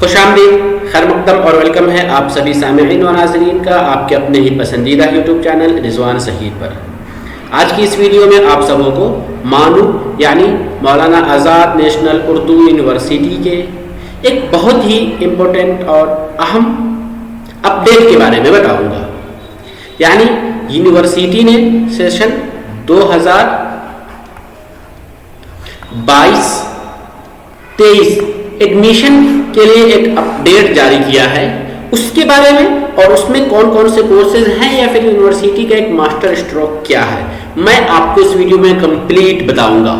खुशामदीद, खैर मकदम और वेलकम है आप सभी सामिईन व नाज़रीन का आपके अपने ही पसंदीदा यूट्यूब चैनल रिजवान शहीद पर। आज की इस वीडियो में आप सबों को मानू यानी मौलाना आज़ाद नेशनल उर्दू यूनिवर्सिटी के एक बहुत ही इम्पोर्टेंट और अहम अपडेट के बारे में बताऊंगा। यानी यूनिवर्सिटी ने सेशन 2022-23 एडमिशन के लिए एक अपडेट जारी किया है, उसके बारे में और उसमें कौन कौन से कोर्सेज हैं या फिर यूनिवर्सिटी का एक मास्टर स्ट्रोक क्या है, मैं आपको इस वीडियो में कंप्लीट बताऊंगा।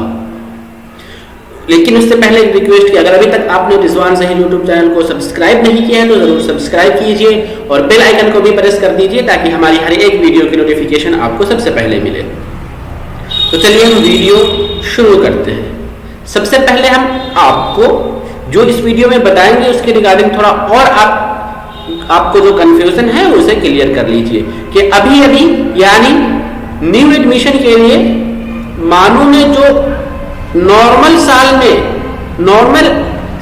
लेकिन उससे पहले एक रिक्वेस्ट कि अगर अभी तक आपने रिजवान शहीद यूट्यूब चैनल को सब्सक्राइब नहीं किया है तो जरूर सब्सक्राइब कीजिए और बेल आइकन को भी प्रेस कर दीजिए ताकि हमारी हर एक वीडियो की नोटिफिकेशन आपको सबसे पहले मिले। तो चलिए हम वीडियो शुरू करते हैं। सबसे पहले हम आपको जो इस वीडियो में बताएंगे उसके रिगार्डिंग थोड़ा और आपको जो कंफ्यूजन है उसे क्लियर कर लीजिए कि अभी यानी न्यू एडमिशन के लिए मानू ने जो नॉर्मल साल में नॉर्मल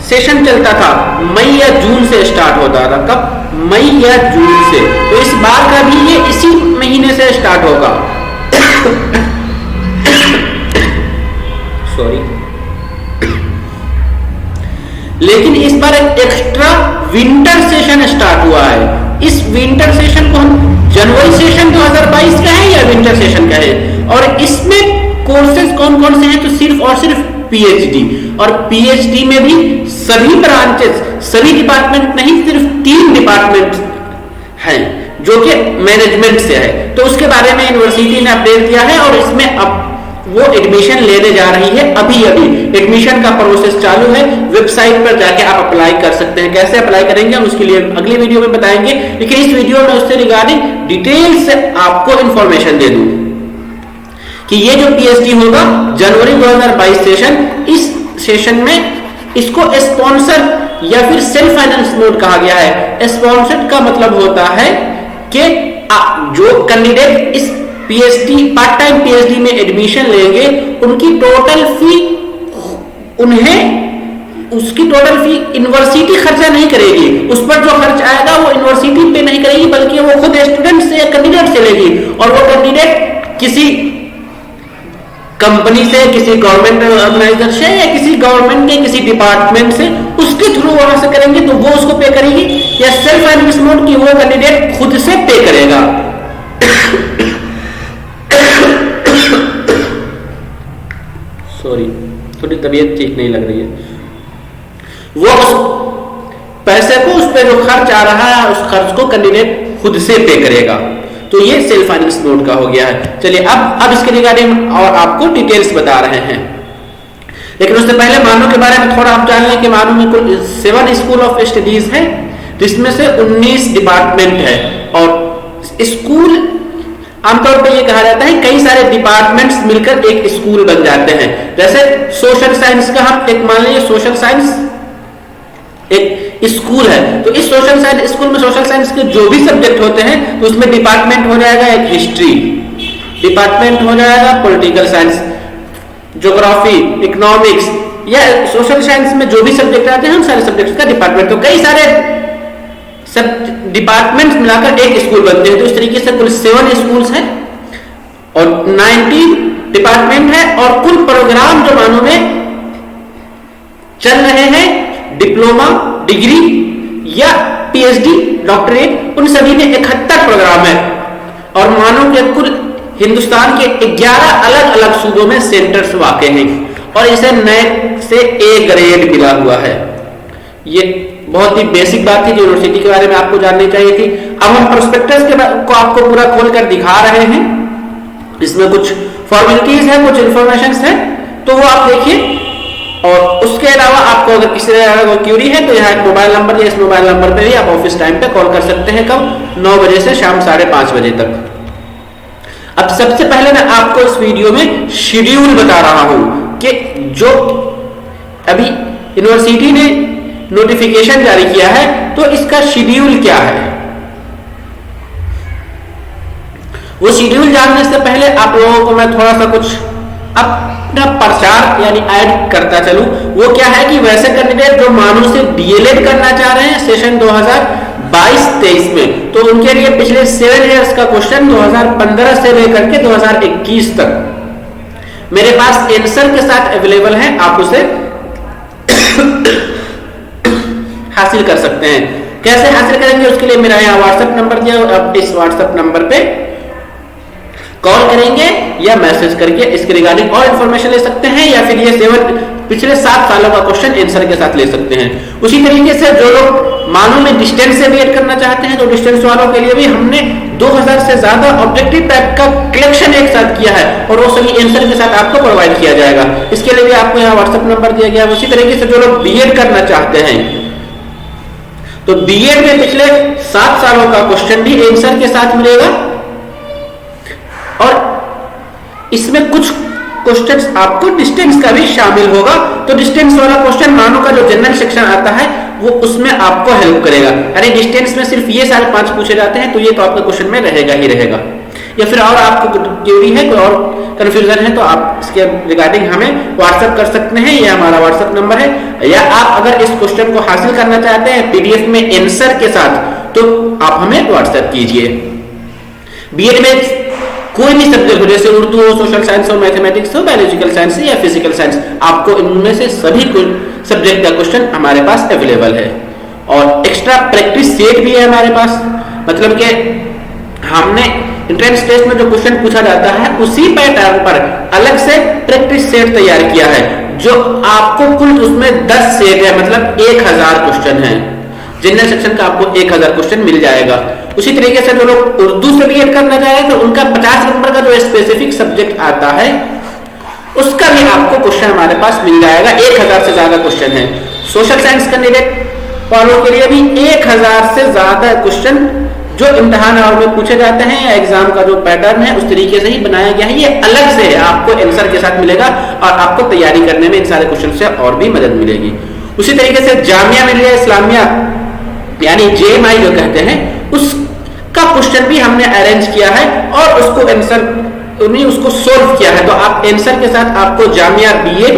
सेशन चलता था मई या जून से स्टार्ट होता था। कब? मई या जून से। तो इस बार का भी ये इसी महीने से स्टार्ट होगा। सॉरी। लेकिन इस बार एक एक्स्ट्रा विंटर सेशन स्टार्ट हुआ है। इस विंटर सेशन को हम जनवरी सेशन 2022 का है या विंटर सेशन का है, और इसमें कोर्सेज कौन कौन से हैं तो सिर्फ और सिर्फ पीएचडी, और पीएचडी में भी सभी ब्रांचेस सभी डिपार्टमेंट नहीं, सिर्फ 3 डिपार्टमेंट हैं जो कि मैनेजमेंट से है। तो उसके बारे में यूनिवर्सिटी ने अपडेट दिया है और इसमें अब वो एडमिशन लेने जा रही है। अभी एडमिशन का प्रोसेस चालू है। वेबसाइट पर जाके आप अप्लाई कर सकते हैं। कैसे अप्लाई करेंगे हम उसके लिए अगली वीडियो में बताएंगे, लेकिन इस वीडियो में उससे रिगार्डिंग डिटेल से आपको इंफॉर्मेशन दे दूं कि ये जो पीएचडी होगा जनवरी 2022 सेशन, इस सेशन में इसको स्पॉन्सर या फिर सेल्फ फाइनेंस मोड कहा गया है। स्पॉन्सर्ड का मतलब होता है कि जो कैंडिडेट इस पीएचडी पार्ट टाइम पीएचडी में एडमिशन लेंगे उनकी टोटल फी उसकी टोटल फी यूनिवर्सिटी खर्चा नहीं करेगी। उस पर जो खर्च आएगा वो यूनिवर्सिटी पे नहीं करेगी, बल्कि वो खुद स्टूडेंट से या कैंडिडेट से लेगी। और वो कैंडिडेट किसी कंपनी से, किसी गवर्नमेंट ऑर्गेनाइजेशन से या किसी गवर्नमेंट के किसी डिपार्टमेंट से उसके थ्रू वहां से करेंगे तो वो उसको पे करेगी, या सेल्फ फाइनेंस मोड की वो कैंडिडेट खुद से पे करेगा। सॉरी, थोड़ी तबीयत ठीक नहीं लग रही है। वो उस पैसे को, उस पे जो खर्च आ रहा है उस खर्च को कैंडिडेट खुद से पे करेगा। तो ये सेल्फ फाइनेंस मोड का हो गया है। चलिए अब इसके रिगार्डिंग और आपको डिटेल्स बता रहे हैं, लेकिन उससे पहले मानू के बारे में थोड़ा आप जान लें कि मानू में कुल 7 स्कूल ऑफ स्टडीज है, जिसमें से 19 डिपार्टमेंट है। और स्कूल आमतौर पर यह कहा जाता है कई सारे डिपार्टमेंट्स मिलकर एक स्कूल बन जाते हैं। जैसे सोशल साइंस का हम एक मान लीजिए सोशल साइंस एक स्कूल है, तो इस सोशल साइंस स्कूल में सोशल साइंस के जो भी सब्जेक्ट होते हैं तो उसमें डिपार्टमेंट हो जाएगा एक हिस्ट्री डिपार्टमेंट, हो जाएगा पॉलिटिकल साइंस, ज्योग्राफी, इकोनॉमिक्स, या सोशल साइंस में जो भी सब्जेक्ट आते हैं उन सारे सब्जेक्ट्स का डिपार्टमेंट। तो कई सारे सब डिपार्टमेंट्स मिलाकर एक स्कूल बनते हैं। तो इस तरीके से कुल 7 स्कूल्स हैं और 19 डिपार्टमेंट है, और कुल प्रोग्राम जो मानो में चल रहे हैं डिप्लोमा, डिग्री या पीएचडी, डॉक्टरेट, उन सभी में 71 प्रोग्राम है। और मानो के कुल हिंदुस्तान के 11 अलग अलग सूबों में सेंटर्स वाक़ हैं और इसे नए से A ग्रेड मिला हुआ है। ये बहुत ही बेसिक बात थी जो यूनिवर्सिटी के बारे में आपको जाननी चाहिए थी। अब हम प्रोस्पेक्टस को आपको पूरा खोलकर दिखा रहे हैं। इसमें कुछ फॉर्मेलिटीज है, कुछ इंफॉर्मेशन है, तो वो आप देखिए। और उसके अलावा आपको अगर किसी तरह कोई क्यूरी है तो यहाँ एक मोबाइल नंबर है, इस मोबाइल नंबर पे भी आप ऑफिस टाइम पे कॉल कर सकते हैं। कब? 9 बजे से शाम 5:30 बजे तक। अब सबसे पहले मैं आपको इस वीडियो में शेड्यूल बता रहा हूं कि जो अभी यूनिवर्सिटी ने नोटिफिकेशन जारी किया है तो इसका शेड्यूल क्या है। वो शेड्यूल जानने से पहले आप लोगों को मैं थोड़ा सा कुछ अपना प्रचार यानी ऐड करता चलूं, वो क्या है कि वैसे कैंडिडेट जो मानो से डीएलएड करना चाह रहे हैं सेशन 2022-23 में, तो उनके लिए पिछले 7 इयर्स का क्वेश्चन 2015 से लेकर के 2021 तक मेरे पास आंसर के साथ अवेलेबल है, आप उसे हासिल कर सकते हैं। कैसे हासिल करेंगे उसके लिए मेरा यहाँ व्हाट्सएप नंबर दिया, आप इस व्हाट्सएप नंबर पे कॉल करेंगे या मैसेज करके इसके रिगार्डिंग और इंफॉर्मेशन ले सकते हैं, या फिर ये पिछले 7 सालों का क्वेश्चन आंसर के साथ ले सकते हैं। उसी तरीके से जो लोग मानो में डिस्टेंस से बीएड करना चाहते हैं, तो डिस्टेंस वालों के लिए भी हमने 2000 से ज्यादा ऑब्जेक्टिव टाइप का कलेक्शन एक साथ किया है, और वो सभी आंसर के साथ आपको प्रोवाइड किया जाएगा। इसके लिए भी आपको यहाँ व्हाट्सएप नंबर दिया गया है। उसी तरीके से जो लोग बीएड करना चाहते हैं, तो बीएड में पिछले 7 सालों का क्वेश्चन भी आंसर के साथ मिलेगा, और इसमें कुछ क्वेश्चंस आपको डिस्टेंस का भी शामिल होगा। तो डिस्टेंस वाला क्वेश्चन मानो का जो जनरल सेक्शन आता है वो उसमें आपको हेल्प करेगा। अरे डिस्टेंस में सिर्फ ये सारे 5 पूछे जाते हैं, तो ये तो आपके क्वेश्चन में रहेगा ही रहेगा। या फिर और आपको क्वेरी है, कोई और कंफ्यूजन है, तो आप इसके रिगार्डिंग हमें व्हाट्सएप कर सकते हैं, ये हमारा व्हाट्सएप नंबर है। या आप अगर इस क्वेश्चन को हासिल करना चाहते हैं पीडीएफ में आंसर के साथ, तो आप हमें व्हाट्सएप कीजिए। बीएड में कोई भी सब्जेक्ट हो, जैसे उर्दू हो, सोशल साइंस हो, मैथमेटिक्स हो, बायोलॉजिकल साइंस या फिजिकल साइंस, आपको इनमें से सभी सब्जेक्ट का क्वेश्चन हमारे पास अवेलेबल है। और एक्स्ट्रा प्रैक्टिस सेट भी है हमारे पास, मतलब कि हमने एंट्रेंस टेस्ट में जो क्वेश्चन पूछा जाता है उसी पैटर्न पर अलग से प्रैक्टिस सेट तैयार किया है, जो आपको कुल उसमें 10 सेट है, मतलब 1000 क्वेश्चन है। जनरल सेक्शन का आपको 1000 क्वेश्चन मिल जाएगा। उसी तरीके से जो लोग उर्दू से बीएड करना चाहे, तो उनका 50 नंबर का जो स्पेसिफिक सब्जेक्ट आता है उसका भी आपको क्वेश्चन हमारे पास मिल जाएगा। 1000 से ज्यादा क्वेश्चन है। सोशल साइंस कैंडिडेट वालों के लिए भी 1000 से ज्यादा क्वेश्चन जो इम्तिहान और में पूछे जाते हैं या एग्जाम का जो पैटर्न है उस तरीके से ही बनाया गया है। ये अलग से है, आपको आंसर के साथ मिलेगा, और आपको तैयारी करने में इन सारे क्वेश्चन से और भी मदद मिलेगी। उसी तरीके से जामिया मिलिया इस्लामिया यानी जेएमआई जो कहते हैं, उसका क्वेश्चन भी हमने अरेंज किया है और उसको आंसर उसको सोल्व किया है। तो आप आंसर के साथ आपको जामिया बीएड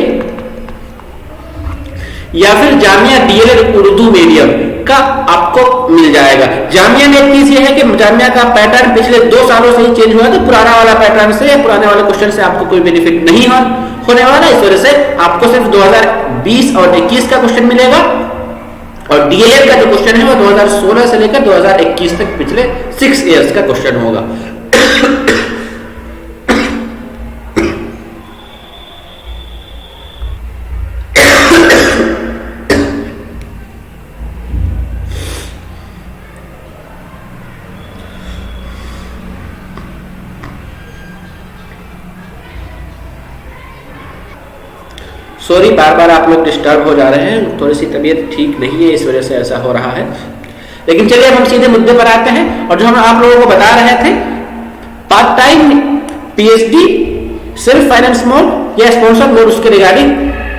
या फिर जामिया डीएलएड उर्दू मीडियम का आपको मिल जाएगा। जामिया में एक चीज ये है कि जामिया का पैटर्न पिछले 2 सालों से ही चेंज हुआ, तो पुराना वाला पैटर्न से या पुराने वाले क्वेश्चन से आपको कोई बेनिफिट नहीं होने वाला। इस वजह से आपको सिर्फ 2020 और 21 का क्वेश्चन मिलेगा, और डीएलएड का जो क्वेश्चन है वो 2016 से लेकर 2021 तक पिछले 6 इयर्स का क्वेश्चन होगा। सॉरी, बार बार आप लोग डिस्टर्ब हो जा रहे हैं, थोड़ी सी तबीयत ठीक नहीं है, इस वजह से ऐसा हो रहा है। लेकिन चलिए अब हम सीधे मुद्दे पर आते हैं, और जो हम आप लोगों को बता रहे थे part time PhD self finance mode या स्पॉन्सर मोड, उसके रिगार्डिंग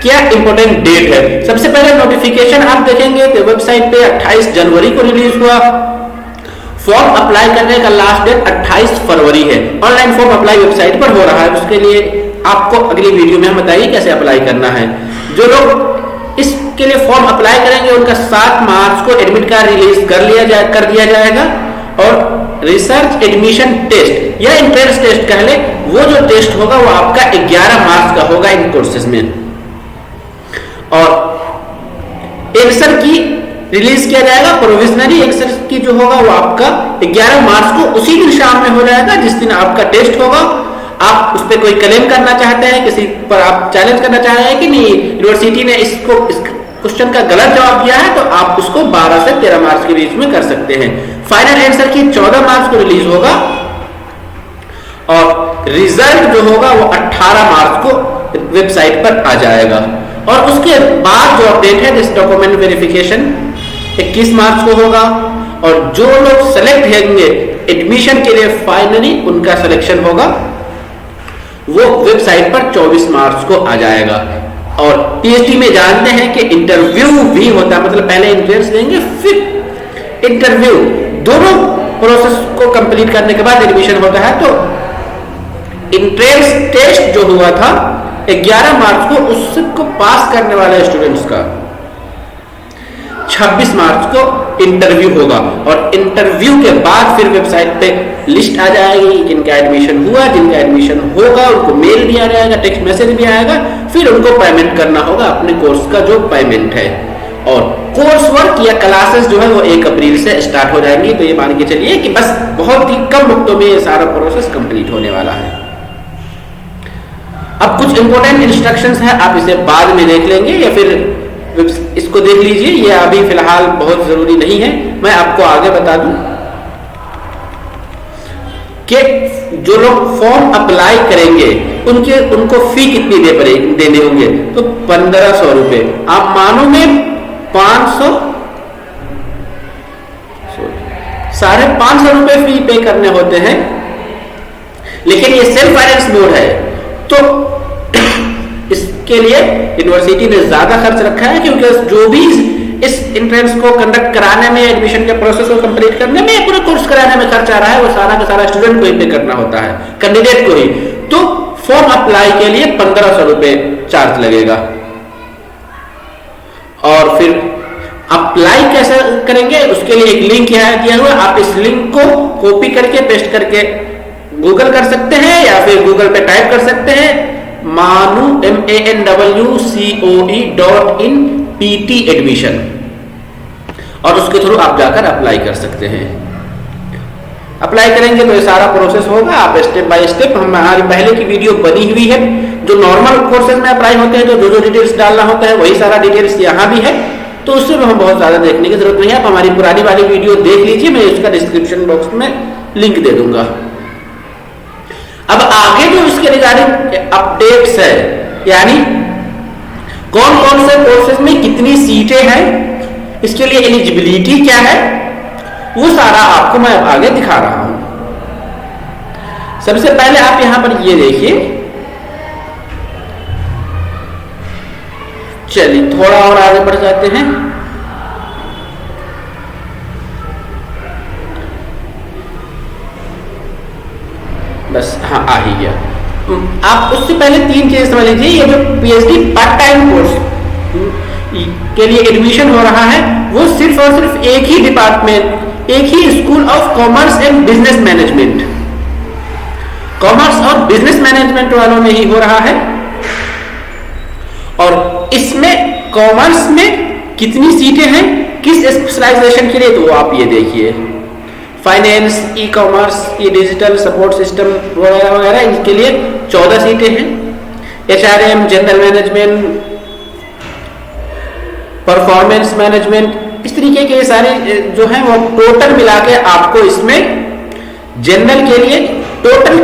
क्या इंपॉर्टेंट डेट है। सबसे पहले नोटिफिकेशन आप देखेंगे तो वेबसाइट पे 28 जनवरी को रिलीज हुआ। फॉर्म अप्लाई करने का लास्ट डेट 28 फरवरी है। ऑनलाइन फॉर्म अप्लाई वेबसाइट पर हो रहा है, उसके लिए आपको अगली वीडियो में हम बताइए कैसे अप्लाई करना है। जो लोग इसके लिए फॉर्म अप्लाई करेंगे उनका 7 मार्च को एडमिट कार्ड रिलीज कर दिया जाएगा, और रिसर्च एडमिशन टेस्ट या एंट्रेंस टेस्ट कह ले, वो जो टेस्ट होगा वो आपका 11 मार्च का होगा इन कोर्सेज में। और आंसर की रिलीज किया जाएगा, प्रोविजनरी आंसर की जो होगा वो आपका 11 मार्च को उसी दिन शाम में हो जाएगा जिस दिन आपका टेस्ट होगा। आप उस पर कोई क्लेम करना चाहते हैं, किसी पर आप चैलेंज करना चाह रहे हैं कि नहीं यूनिवर्सिटी ने इस क्वेश्चन का गलत जवाब दिया है, तो आप उसको 12 से 13 मार्च के बीच में कर सकते हैं। फाइनल आंसर की 14 मार्च को रिलीज होगा, और रिजल्ट जो होगा वो 18 मार्च को वेबसाइट पर आ जाएगा। और उसके बाद जो अपडेट है दिस डॉक्यूमेंट वेरिफिकेशन 21 मार्च को होगा, और जो लोग सेलेक्ट होंगे एडमिशन के लिए फाइनली उनका सिलेक्शन होगा वो वेबसाइट पर 24 मार्च को आ जाएगा। और पीएचडी में जानते हैं कि इंटरव्यू भी होता है, मतलब पहले एंट्रेंस देंगे फिर इंटरव्यू, दोनों प्रोसेस को कंप्लीट करने के बाद एडमिशन होता है। तो इंट्रेंस टेस्ट जो हुआ था 11 मार्च को, उसको पास करने वाले स्टूडेंट्स का 26 मार्च को इंटरव्यू होगा और इंटरव्यू के बाद फिर वेबसाइट पे लिस्ट आ जाएगी, जिनका एडमिशन हुआ, जिनका एडमिशन होगा उनको मेल भी आ जाएगा, टेक्स्ट मैसेज भी आएगा, फिर उनको पेमेंट करना होगा अपने कोर्स का जो पेमेंट है। और कोर्स वर्क या क्लासेस जो है वो 1 अप्रैल से स्टार्ट हो जाएंगी। तो ये मान के चलिए कि बस बहुत ही कम वक्तों में ये सारा प्रोसेस कंप्लीट होने वाला है। अब कुछ इंपॉर्टेंट इंस्ट्रक्शंस है, आप इसे बाद में देख लेंगे या फिर इसको देख लीजिए, ये अभी फिलहाल बहुत जरूरी नहीं है। मैं आपको आगे बता दूं कि जो लोग फॉर्म अप्लाई करेंगे उनको फी कितनी देने होंगे, तो 1500 रुपए। आप मानो में 550 रुपए फी पे करने होते हैं, लेकिन ये सेल्फ फाइनेंस मोड है तो इसके लिए यूनिवर्सिटी ने ज्यादा खर्च रखा है, क्योंकि जो भी इस एंट्रेंस को कंडक्ट कराने में, एडमिशन के प्रोसेस को कंप्लीट करने में, पूरे कोर्स कराने में खर्च आ रहा है, वो सारा का सारा स्टूडेंट को ही पे करना होता है, कैंडिडेट को ही। तो फॉर्म अप्लाई के लिए 1500 रुपए चार्ज लगेगा। और फिर अप्लाई कैसे करेंगे उसके लिए एक लिंक यहाँ दिया हुआ है, आप इस लिंक को कॉपी करके पेस्ट करके गूगल कर सकते हैं या फिर गूगल पे टाइप कर सकते हैं manwcoe.in PT एडमिशन, और उसके थ्रू आप जाकर अप्लाई कर सकते हैं। अप्लाई करेंगे तो ये सारा प्रोसेस होगा, आप स्टेप बाय स्टेप, हमारी पहले की वीडियो बनी हुई है जो नॉर्मल कोर्सेज में अप्लाई होते हैं, तो जो डिटेल्स डालना होता है वही सारा डिटेल्स यहाँ भी है, तो उससे हम बहुत ज्यादा देखने की जरूरत नहीं है। आप हमारी पुरानी वाली वीडियो देख लीजिए, मैं इसका डिस्क्रिप्शन बॉक्स में लिंक दे दूंगा। अब आगे जो इसके रिगार्डिंग अपडेट्स है, यानी कौन कौन से कोर्सेज में कितनी सीटें हैं, इसके लिए एलिजिबिलिटी क्या है, वो सारा आपको मैं आगे दिखा रहा हूं। सबसे पहले आप यहां पर ये देखिए, चलिए थोड़ा और आगे बढ़ जाते हैं। बस हाँ, आ ही गया। आप उससे पहले 3 चीजें समझ लीजिए। ये जो पीएचडी पार्ट टाइम कोर्स के लिए एडमिशन हो रहा है, वो सिर्फ और सिर्फ एक ही डिपार्टमेंट, एक ही school of commerce and business management, commerce और बिजनेस मैनेजमेंट वालों में ही हो रहा है। और इसमें कॉमर्स में कितनी सीटें हैं, किस स्पेशलाइजेशन के लिए, तो आप ये देखिए, फाइनेंस, ई कॉमर्स, ई डिजिटल सपोर्ट सिस्टम वगैरह वगैरह, इनके लिए 14 सीटें हैं। HRM, general management, performance management, इस तरीके के सारे जो हैं वो टोटल मिला के आपको इसमें जनरल के लिए टोटल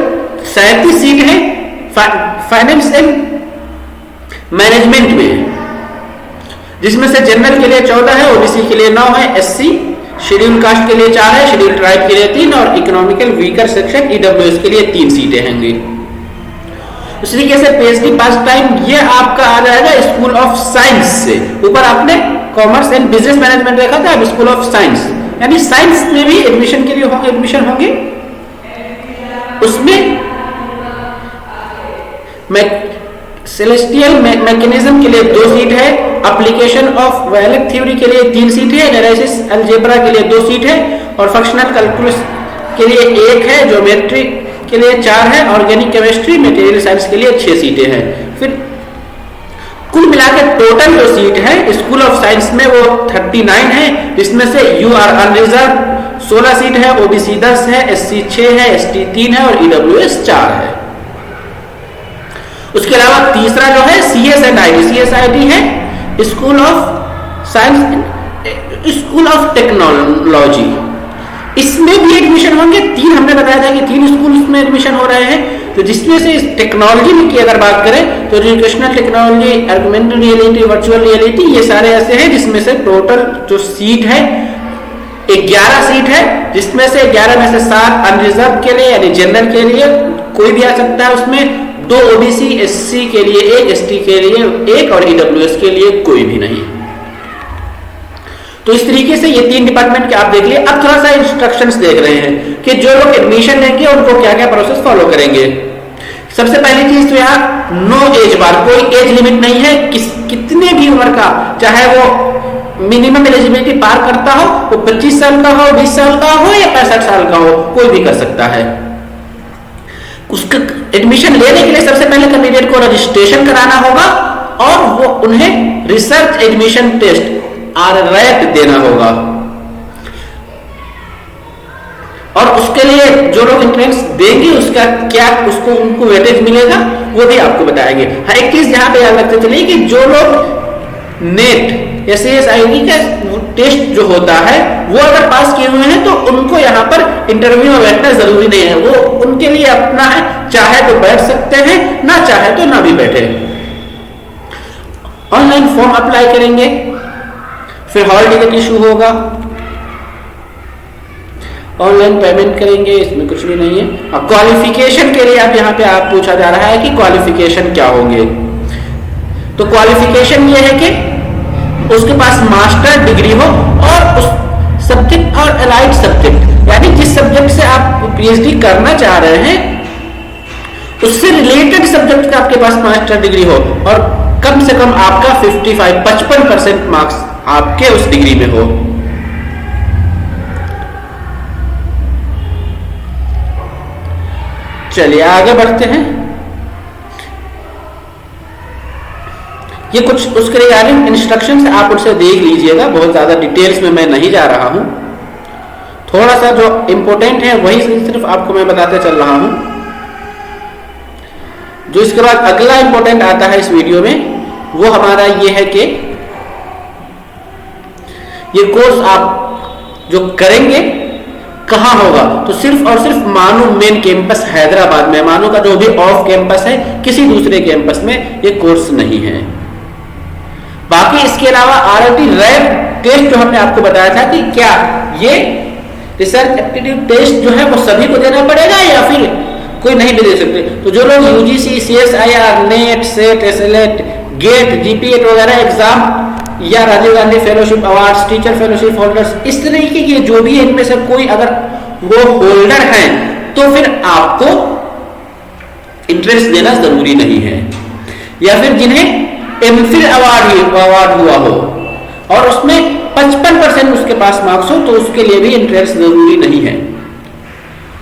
37 सीट है फाइनेंस एंड मैनेजमेंट में, जिसमें से जनरल के लिए 14 है, ओबीसी के लिए 9 है, एससी शेड्यूल कास्ट के लिए 4 है, शेड्यूल ट्राइब के लिए 3 और इकोनॉमिकल वीकर सेक्शन ईडब्ल्यूएस के लिए 3 सीटें होंगी। उस तरीके से पीएचडी पास टाइम ये आपका आ जाएगा स्कूल ऑफ साइंस से। ऊपर आपने कॉमर्स एंड बिजनेस मैनेजमेंट देखा था, अब स्कूल ऑफ साइंस, यानी साइंस में भी एडमिशन के लिए एडमिशन होंगे। उसमें सेलेस्टियल मैकेनिज्म के लिए 2 सीट है, एप्लीकेशन ऑफ वैलिड थ्योरी के लिए 3 सीट है, एनालिसिस अलजेब्रा के लिए 2 सीट है और फंक्शनल कैलकुलस के लिए 1 है, ज्योमेट्री के लिए 4 है, ऑर्गेनिक केमिस्ट्री, मटेरियल साइंस के लिए 6 सीटें हैं। फिर कुल मिलाकर टोटल जो सीट है स्कूल ऑफ साइंस में वो 39 है, जिसमें से यूआर अनरिजर्व 16 सीट है, ओबीसी 10 है, एससी 6 है, एसटी 3 है और ईडब्ल्यूएस 4 है। उसके अलावा तीसरा जो है सीएसआईडी है, school of science, school of technology, इसमें भी एडमिशन होंगे। 3 हमने बताया था कि 3 स्कूल में एडमिशन हो रहे हैं, तो जिसमें से इस टेक्नोलॉजी में की अगर बात करें तो educational technology, augmented reality, virtual reality, ये सारे ऐसे हैं जिसमें से टोटल जो सीट है 11 सीट है, जिसमें से 11 में से 7 अनरिजर्व के लिए यानी जनरल के लिए कोई भी आ सकता है, उसमें 2 ओबीसी, एससी के लिए 1, एसटी के लिए 1 और ईडब्ल्यूएस के लिए कोई भी नहीं। तो इस तरीके से ये 3 डिपार्टमेंट के आप देख लिए। अब थोड़ा सा इंस्ट्रक्शंस देख रहे हैं कि जो लोग एडमिशन लेंगे उनको क्या क्या प्रोसेस फॉलो करेंगे। सबसे पहली चीज तो यहाँ नो एज बार, कोई एज लिमिट नहीं है, कितने भी उम्र का, चाहे वो मिनिमम एलिजिबिलिटी पार करता हो, वो 25 साल का हो, 20 साल का हो या 65 साल का हो, कोई भी कर सकता है। उसका एडमिशन लेने के लिए सबसे पहले कैंडिडेट को रजिस्ट्रेशन कराना होगा और वो उन्हें रिसर्च एडमिशन टेस्ट RRET देना होगा। और उसके लिए जो लोग एंट्रेंस देंगे उसका क्या उनको वेटेज मिलेगा वो भी आपको बताएंगे। हाँ, एक चीज यहाँ पे याद रखते चलिए कि जो लोग नेट SASID का टेस्ट जो होता है वो अगर पास किए हुए हैं तो उनको यहाँ पर इंटरव्यू में बैठना जरूरी नहीं है, वो उनके लिए अपना है, चाहे तो बैठ सकते हैं, ना चाहे तो ना भी बैठे। ऑनलाइन फॉर्म अप्लाई करेंगे, फिर हॉल टिकट इशू होगा, ऑनलाइन पेमेंट करेंगे, इसमें कुछ भी नहीं है। अब क्वालिफिकेशन के लिए आप यहाँ पे आप पूछा जा रहा है कि क्वालिफिकेशन क्या होंगे, तो क्वालिफिकेशन ये है कि उसके पास मास्टर डिग्री हो और उस सब्जेक्ट और अलाइड सब्जेक्ट, यानी जिस सब्जेक्ट से आप PhD करना चाह रहे हैं उससे रिलेटेड सब्जेक्ट का आपके पास मास्टर डिग्री हो और कम से कम आपका 55% मार्क्स आपके उस डिग्री में हो। चलिए आगे बढ़ते हैं। ये कुछ उसके रिगार्डिंग इंस्ट्रक्शंस आप उनसे देख लीजिएगा, बहुत ज्यादा डिटेल्स में मैं नहीं जा रहा हूं, थोड़ा सा जो इंपॉर्टेंट है वही सिर्फ आपको मैं बताते चल रहा हूं। जो इसके बाद अगला इंपॉर्टेंट आता है इस वीडियो में वो हमारा ये है कि ये कोर्स आप जो करेंगे कहां होगा, तो सिर्फ और सिर्फ मानू मेन कैंपस हैदराबाद में, मानू का जो भी ऑफ कैंपस है, किसी दूसरे कैंपस में ये कोर्स नहीं है। बाकी इसके अलावा RRT टेस्ट जो हमने आपको बताया था कि क्या ये रिसर्च एप्टीट्यूड टेस्ट जो है वो सभी को देना पड़ेगा या फिर कोई नहीं भी दे सकते, तो जो लोग UGC, CSIR, NET, SET, SLET, GATE, GPET वगैरह एग्जाम या Rajiv Gandhi fellowship awards, teacher fellowship holders, इस तरीके के जो भी इनमें से कोई अगर वो होल्डर हैं तो फिर आपको इंट्रेंस देना जरूरी नहीं है। या फिर जिन्हें MPhil अवार्ड हुआ हो और उसमें 55% उसके पास मार्क्स हो तो उसके लिए भी इंट्रेंस जरूरी नहीं है।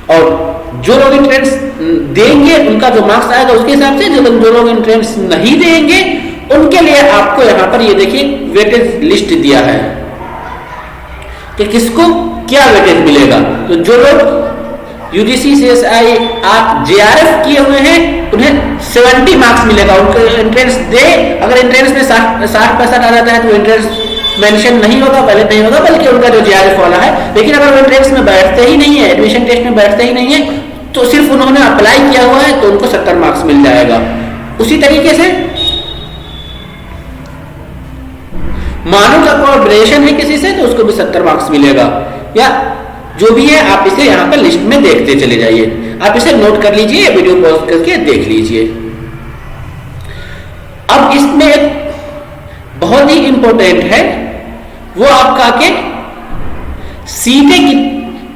और जो लोग इंट्रेंस देंगे उनका जो मार्क्स आएगा उसके हिसाब से, जो लोग इंट्रेंस नहीं देंगे उनके लिए आपको यहां पर ये देखिए वेटेज लिस्ट दिया है कि किसको क्या वेटेज मिलेगा। तो जो लोग UGC, CSIR, JRF किए हुए हैं उन्हें 70 मार्क्स मिलेगा, उनको एंट्रेंस दे, अगर एंट्रेंस में 60-65 आ जाता है तो एंट्रेंस मेंशन नहीं होगा, पहले नहीं होगा, बल्कि उनका जो JRF वाला है। लेकिन अगर वो एंट्रेंस में बैठते ही नहीं है, एडमिशन टेस्ट में बैठते ही नहीं है, तो सिर्फ उन्होंने अप्लाई किया हुआ है तो उनको 70 मार्क्स मिल जाएगा। उसी तरीके से मानो का कोलैबोरेशन है किसी से तो उसको भी 70 मार्क्स मिलेगा, या जो भी है आप इसे यहां पर लिस्ट में देखते चले जाइए। आप इसे नोट कर लीजिए, वीडियो पॉज करके देख लीजिए। अब इसमें एक बहुत ही इंपॉर्टेंट है वो आपका के सीटें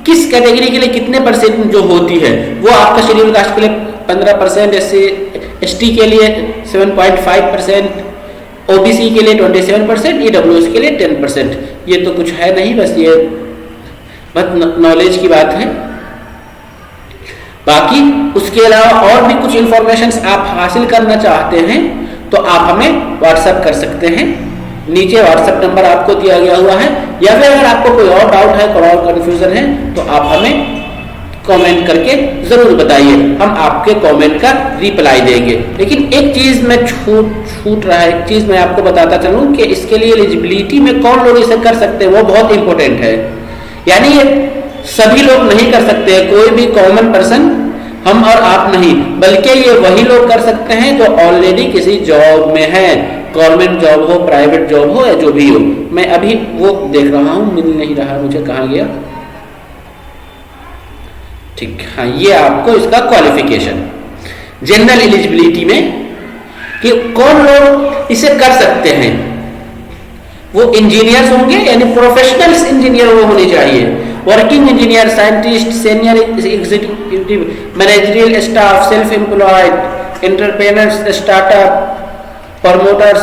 किस कैटेगरी के लिए कितने परसेंट जो होती है, वो आपका शेड्यूल कास्ट के लिए 15%, SC/ST के लिए 7.5%, OBC के लिए 27%, EWS के लिए 10%। ये तो कुछ है नहीं, बस ये बस नॉलेज की बात है। बाकी उसके अलावा और भी कुछ इंफॉर्मेशन आप हासिल करना चाहते हैं तो आप हमें व्हाट्सएप कर सकते हैं, नीचे व्हाट्सएप नंबर आपको दिया गया हुआ है, या फिर अगर आपको कोई और डाउट है, कोई और कंफ्यूजन है तो आप हमें कमेंट करके जरूर बताइए, हम आपके कमेंट का रिप्लाई देंगे। लेकिन एक चीज में छूट रहा है, एक चीज मैं आपको बताता चलूं कि इसके लिए एलिजिबिलिटी में कौन लोग इसे कर सकते हैं वो बहुत इंपॉर्टेंट है। यानी ये सभी लोग नहीं कर सकते, कोई भी कॉमन पर्सन, हम और आप नहीं, बल्कि ये वही लोग कर सकते हैं जो ऑलरेडी किसी जॉब में है, गवर्नमेंट जॉब हो, प्राइवेट जॉब हो या जो भी हो। मैं अभी वो देख रहा हूं, मिल नहीं रहा मुझे, कहां गया, ठीक, हाँ, ये आपको इसका क्वालिफिकेशन जनरल एलिजिबिलिटी में कि कौन लोग इसे कर सकते हैं। वो इंजीनियर्स होंगे, यानी प्रोफेशनल्स इंजीनियर वो होने चाहिए, working engineer, scientist, senior executive, managerial staff, self employed, entrepreneurs, startup, promoters,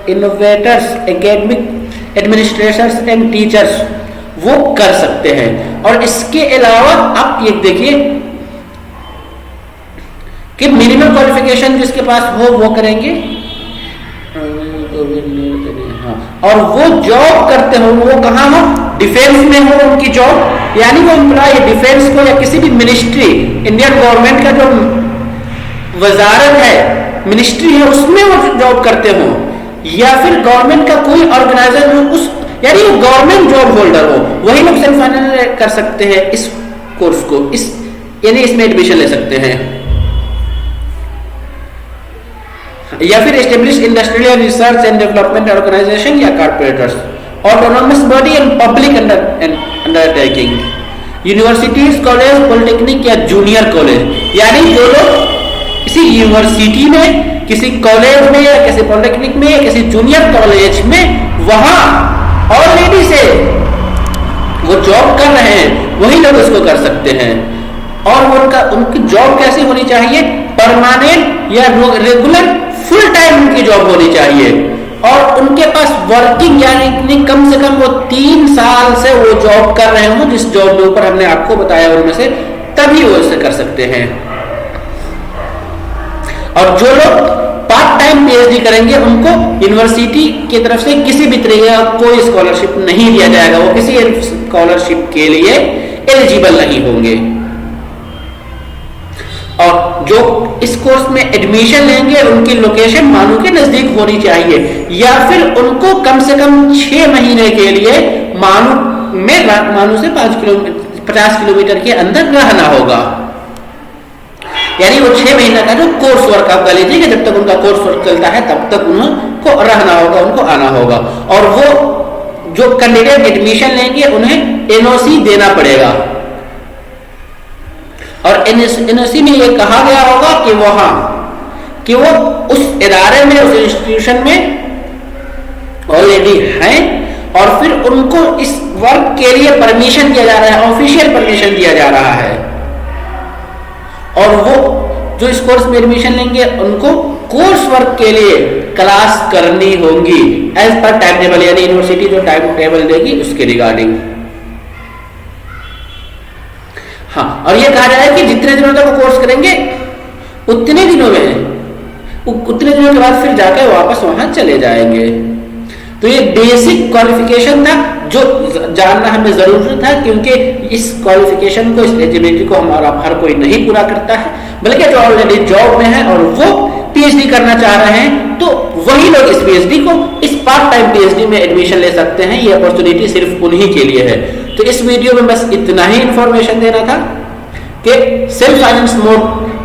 innovators, academic administrators and teachers वो कर सकते हैं। और इसके अलावा आप ये देखिए कि मिनिमम क्वालिफिकेशन जिसके पास हो वो करेंगे, हाँ, और वो जॉब करते हो वो कहाँ हो, डिफेंस में हो उनकी जॉब, यानी वो एम्प्लॉय डिफेंस को या किसी भी मिनिस्ट्री, इंडियन गवर्नमेंट का जो वजारत है, मिनिस्ट्री है, उसमें वो जॉब करते हो, या फिर गवर्नमेंट का कोई ऑर्गेनाइजर हो, उस यानी वो गवर्नमेंट जॉब होल्डर हो, वही लोग सेल्फ फाइनेंस कर सकते हैं इस कोर्स को, इस यानी इसमें एडमिशन ले सकते हैं। या फिर establish industrial research and development organization या corporators, autonomous body and public undertaking, universities, college, polytechnic या जूनियर कॉलेज, यानी जो लोग किसी यूनिवर्सिटी में, किसी कॉलेज में या किसी पॉलिटेक्निक में या किसी जूनियर कॉलेज में वहां ऑलरेडी से वो जॉब कर रहे हैं, वही लोग इसको कर सकते हैं। और उनकी जॉब कैसी होनी चाहिए, परमानेंट या रेगुलर फुल टाइम उनकी जॉब होनी चाहिए, और उनके पास वर्किंग यानी कम से कम वो 3 साल से वो जॉब कर रहे हो, जिस जॉब के ऊपर हमने आपको बताया उनमें से, तभी वो इसे कर सकते हैं। और जो लोग पार्ट टाइम पीएचडी करेंगे उनको यूनिवर्सिटी की तरफ से किसी भी तरीके का कोई स्कॉलरशिप नहीं दिया जाएगा, वो किसी स्कॉलरशिप के लिए एलिजिबल नहीं होंगे। और जो इस कोर्स में एडमिशन लेंगे उनकी लोकेशन मानू के नजदीक होनी चाहिए, या फिर उनको कम से कम 6 महीने के लिए मानू से 50 किलोमीटर के अंदर रहना होगा। यानी वो 6 महीने का जो कोर्स वर्क आप कर लीजिएगा, जब तक उनका कोर्स वर्क चलता है तब तक उनको रहना होगा, उनको आना होगा। और वो जो कैंडिडेट एडमिशन लेंगे उन्हें एनओसी देना पड़ेगा, और एनओसी में ये कहा गया होगा कि वो उस इदारे में, उस इंस्टीट्यूशन में ऑलरेडी हैं, और फिर उनको इस वर्क के लिए परमिशन दिया जा रहा है, ऑफिशियल परमिशन दिया जा रहा है। और वो जो इस कोर्स में एडमिशन लेंगे उनको कोर्स वर्क के लिए क्लास करनी होगी एज पर टाइम टेबल, यानी यूनिवर्सिटी जो टाइम टेबल देगी उसके रिगार्डिंग। हाँ, और ये कहा जाए कि जितने दिनों तक वो कोर्स करेंगे उतने दिनों के बाद फिर जाकर वापस वहां चले जाएंगे। तो ये बेसिक क्वालिफिकेशन था जो जानना हमें जरूरी था, क्योंकि इस क्वालिफिकेशन को, इस एलिजिबिलिटी को हमारा हर कोई नहीं पूरा करता है, बल्कि जो ऑलरेडी जॉब में है और वो पीएचडी करना चाह रहे हैं, तो वही लोग इस पीएचडी को, इस पार्ट टाइम पीएचडी में एडमिशन ले सकते हैं। ये अपॉर्चुनिटी सिर्फ उन्हीं के लिए है। तो इस वीडियो में बस इतना ही इंफॉर्मेशन देना था कि सेल्फ फाइनेंस मोड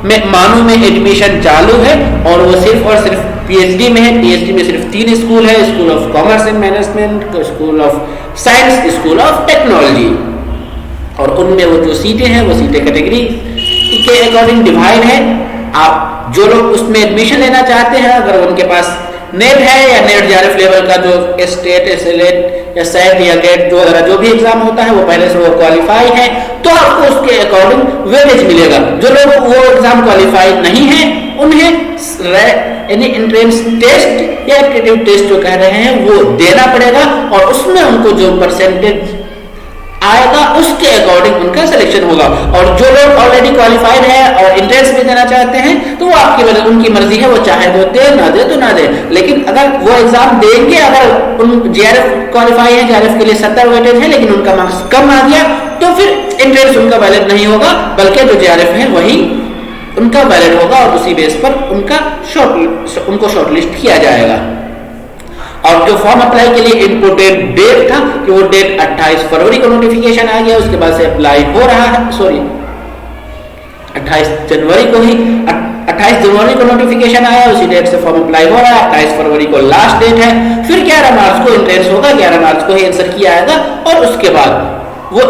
में मानू में एडमिशन चालू है, और वो सिर्फ और सिर्फ पीएचडी में है। पीएचडी में सिर्फ 3 स्कूल है, school of commerce and management, school of science, school of technology, और उनमें वो जो सीटें हैं वो सीटें कैटेगरी के अकॉर्डिंग डिवाइड है। आप जो लोग उसमें एडमिशन लेना चाहते हैं, अगर उनके पास नेट है या नेट जेआरएफ लेवल का जो स्टेट एसएलएट या सेट या गेट जो भी एग्जाम होता है वो पहले से वो क्वालिफाई है, तो आपको उसके अकॉर्डिंग वेटेज मिलेगा। जो लोग वो एग्जाम क्वालिफाई नहीं है उन्हें यानी एंट्रेंस टेस्ट या एप्टीट्यूड टेस्ट जो कह रहे हैं वो देना पड़ेगा, और उसमें उनको जो परसेंटेज आएगा उसके अकॉर्डिंग उनका सिलेक्शन होगा। और जो लोग ऑलरेडी क्वालिफाइड है और एंट्रेंस भी देना चाहते हैं तो वो उनकी मर्जी है, वो चाहे तो दे, ना दे तो ना दे। लेकिन अगर वो एग्जाम देंगे, अगर उन जेआरएफ क्वालिफाई है, जेआरएफ के लिए 70 वेटेज है लेकिन उनका मार्क्स कम आ गया, तो फिर एंट्रेंस उनका वैलिड नहीं होगा, बल्कि जो जेआरएफ है वही उनका वैलिड होगा, और उसी बेस पर उनको शॉर्टलिस्ट किया जाएगा। और जो फॉर्म अप्लाई के लिए इम्पोर्टेंट डेट था कि वो डेट 28 फरवरी को नोटिफिकेशन आ गया, उसके बाद से अप्लाई हो रहा है, 28 जनवरी को ही 28 जनवरी को नोटिफिकेशन आया, उसी डेट से फॉर्म अप्लाई हो रहा है। 28 फरवरी को लास्ट डेट है, फिर 11 मार्च को एंट्रेंस होगा, 11 मार्च को ही आंसर किया आएगा, और उसके बाद वो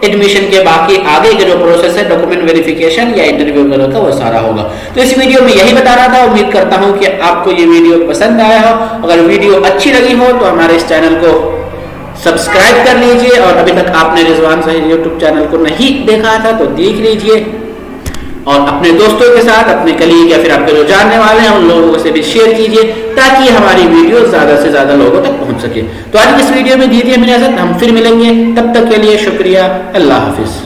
एडमिशन के बाकी आगे के जो प्रोसेस है, डॉक्यूमेंट वेरिफिकेशन या इंटरव्यू वगैरह का, वो सारा होगा। तो इस वीडियो में यही बताना था। उम्मीद करता हूं कि आपको ये वीडियो पसंद आया हो। अगर वीडियो अच्छी लगी हो तो हमारे इस चैनल को सब्सक्राइब कर लीजिए, और अभी तक आपने रिजवान साहिल यूट्यूब चैनल को नहीं देखा था तो देख लीजिए, और अपने दोस्तों के साथ, अपने कलीग या फिर आपके जो जानने वाले हैं उन लोगों से भी शेयर कीजिए, ताकि हमारी वीडियो ज्यादा से ज्यादा लोगों तक पहुंच सके। तो आज इस वीडियो में दीजिए इजाजत, हम फिर मिलेंगे, तब तक के लिए शुक्रिया, अल्लाह हाफिज।